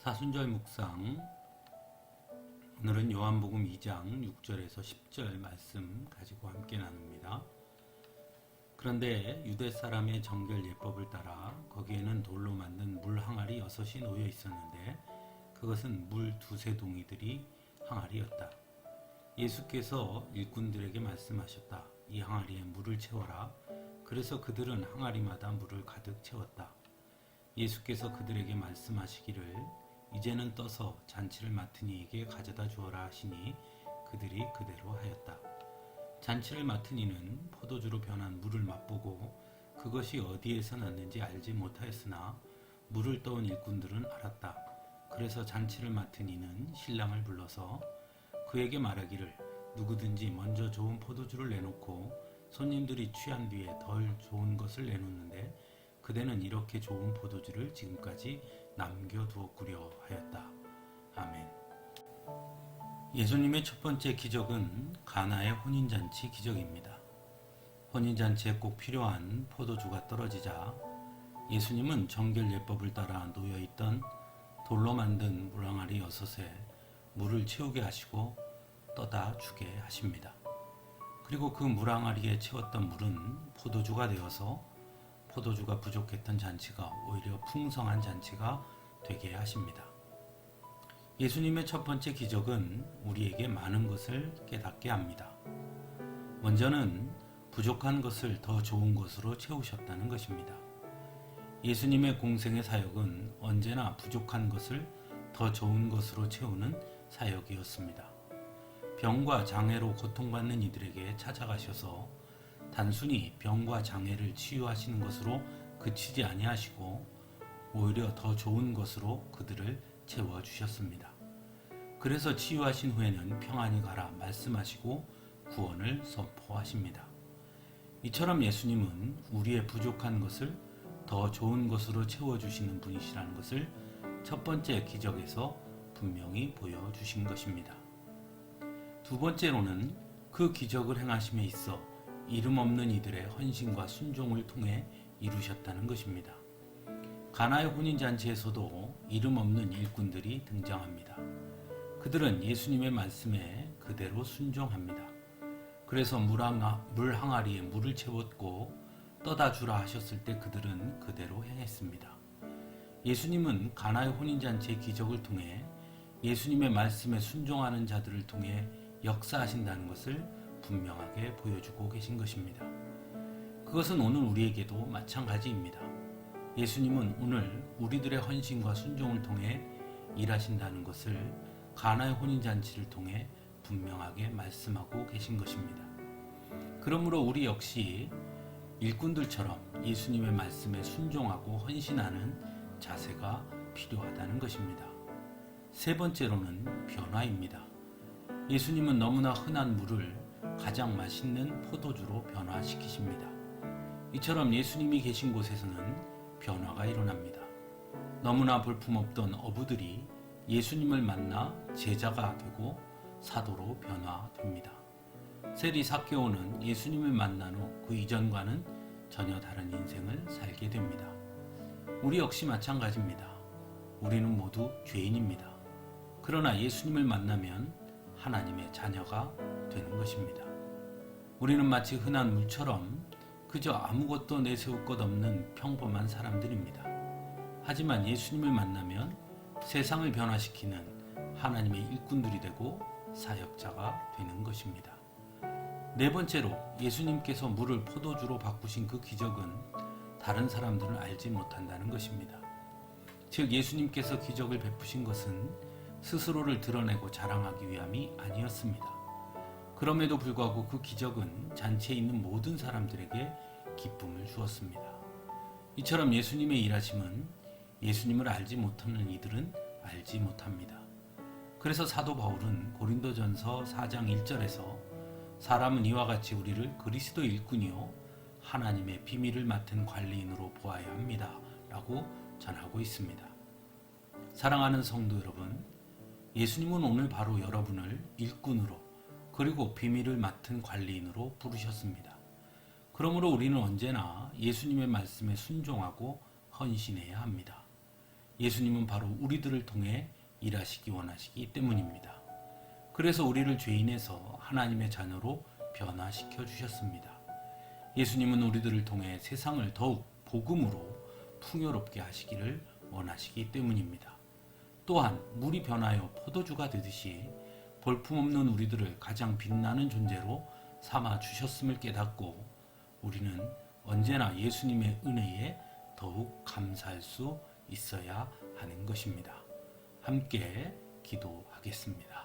사순절 묵상. 오늘은 요한복음 2장 6절에서 10절 말씀 가지고 함께 나눕니다. 그런데 유대 사람의 정결 예법을 따라 거기에는 돌로 만든 물 항아리 6이 놓여 있었는데 그것은 물 두세 동이들이 항아리였다. 예수께서 일꾼들에게 말씀하셨다. 이 항아리에 물을 채워라. 그래서 그들은 항아리마다 물을 가득 채웠다. 예수께서 그들에게 말씀하시기를 이제는 떠서 잔치를 맡은 이에게 가져다 주어라 하시니 그들이 그대로 하였다. 잔치를 맡은 이는 포도주로 변한 물을 맛보고 그것이 어디에서 났는지 알지 못하였으나 물을 떠온 일꾼들은 알았다. 그래서 잔치를 맡은 이는 신랑을 불러서 그에게 말하기를 누구든지 먼저 좋은 포도주를 내놓고 손님들이 취한 뒤에 덜 좋은 것을 내놓는데 그대는 이렇게 좋은 포도주를 지금까지 남겨두었구려 하였다. 아멘. 예수님의 첫 번째 기적은 가나의 혼인잔치 기적입니다. 혼인잔치에 꼭 필요한 포도주가 떨어지자 예수님은 정결 예법을 따라 놓여있던 돌로 만든 물항아리 6에 물을 채우게 하시고 떠다 주게 하십니다. 그리고 그 물항아리에 채웠던 물은 포도주가 되어서 포도주가 부족했던 잔치가 오히려 풍성한 잔치가 되게 하십니다. 예수님의 첫 번째 기적은 우리에게 많은 것을 깨닫게 합니다. 먼저는 부족한 것을 더 좋은 것으로 채우셨다는 것입니다. 예수님의 공생의 사역은 언제나 부족한 것을 더 좋은 것으로 채우는 사역이었습니다. 병과 장애로 고통받는 이들에게 찾아가셔서 단순히 병과 장애를 치유하시는 것으로 그치지 아니하시고 오히려 더 좋은 것으로 그들을 채워주셨습니다. 그래서 치유하신 후에는 평안히 가라 말씀하시고 구원을 선포하십니다. 이처럼 예수님은 우리의 부족한 것을 더 좋은 것으로 채워주시는 분이시라는 것을 첫 번째 기적에서 분명히 보여주신 것입니다. 두 번째로는 그 기적을 행하심에 있어 이름 없는 이들의 헌신과 순종을 통해 이루셨다는 것입니다. 가나의 혼인잔치에서도 이름 없는 일꾼들이 등장합니다. 그들은 예수님의 말씀에 그대로 순종합니다. 그래서 물 항아리에 물을 채웠고 떠다 주라 하셨을 때 그들은 그대로 행했습니다. 예수님은 가나의 혼인잔치의 기적을 통해 예수님의 말씀에 순종하는 자들을 통해 역사하신다는 것을 분명하게 보여주고 계신 것입니다. 그것은 오늘 우리에게도 마찬가지입니다. 예수님은 오늘 우리들의 헌신과 순종을 통해 일하신다는 것을 가나의 혼인잔치를 통해 분명하게 말씀하고 계신 것입니다. 그러므로 우리 역시 일꾼들처럼 예수님의 말씀에 순종하고 헌신하는 자세가 필요하다는 것입니다. 세 번째로는 변화입니다. 예수님은 너무나 흔한 물을 가장 맛있는 포도주로 변화시키십니다. 이처럼 예수님이 계신 곳에서는 변화가 일어납니다. 너무나 볼품없던 어부들이 예수님을 만나 제자가 되고 사도로 변화됩니다. 세리 삭개오는 예수님을 만난 후 그 이전과는 전혀 다른 인생을 살게 됩니다. 우리 역시 마찬가지입니다. 우리는 모두 죄인입니다. 그러나 예수님을 만나면 하나님의 자녀가 되는 것입니다. 우리는 마치 흔한 물처럼 그저 아무것도 내세울 것 없는 평범한 사람들입니다. 하지만 예수님을 만나면 세상을 변화시키는 하나님의 일꾼들이 되고 사역자가 되는 것입니다. 네 번째로 예수님께서 물을 포도주로 바꾸신 그 기적은 다른 사람들은 알지 못한다는 것입니다. 즉 예수님께서 기적을 베푸신 것은 스스로를 드러내고 자랑하기 위함이 아니었습니다. 그럼에도 불구하고 그 기적은 잔치에 있는 모든 사람들에게 기쁨을 주었습니다. 이처럼 예수님의 일하심은 예수님을 알지 못하는 이들은 알지 못합니다. 그래서 사도 바울은 고린도전서 4장 1절에서 사람은 이와 같이 우리를 그리스도 일꾼이요 하나님의 비밀을 맡은 관리인으로 보아야 합니다 라고 전하고 있습니다. 사랑하는 성도 여러분, 예수님은 오늘 바로 여러분을 일꾼으로 그리고 비밀을 맡은 관리인으로 부르셨습니다. 그러므로 우리는 언제나 예수님의 말씀에 순종하고 헌신해야 합니다. 예수님은 바로 우리들을 통해 일하시기 원하시기 때문입니다. 그래서 우리를 죄인에서 하나님의 자녀로 변화시켜 주셨습니다. 예수님은 우리들을 통해 세상을 더욱 복음으로 풍요롭게 하시기를 원하시기 때문입니다. 또한 물이 변하여 포도주가 되듯이 볼품없는 우리들을 가장 빛나는 존재로 삼아 주셨음을 깨닫고 우리는 언제나 예수님의 은혜에 더욱 감사할 수 있어야 하는 것입니다. 함께 기도하겠습니다.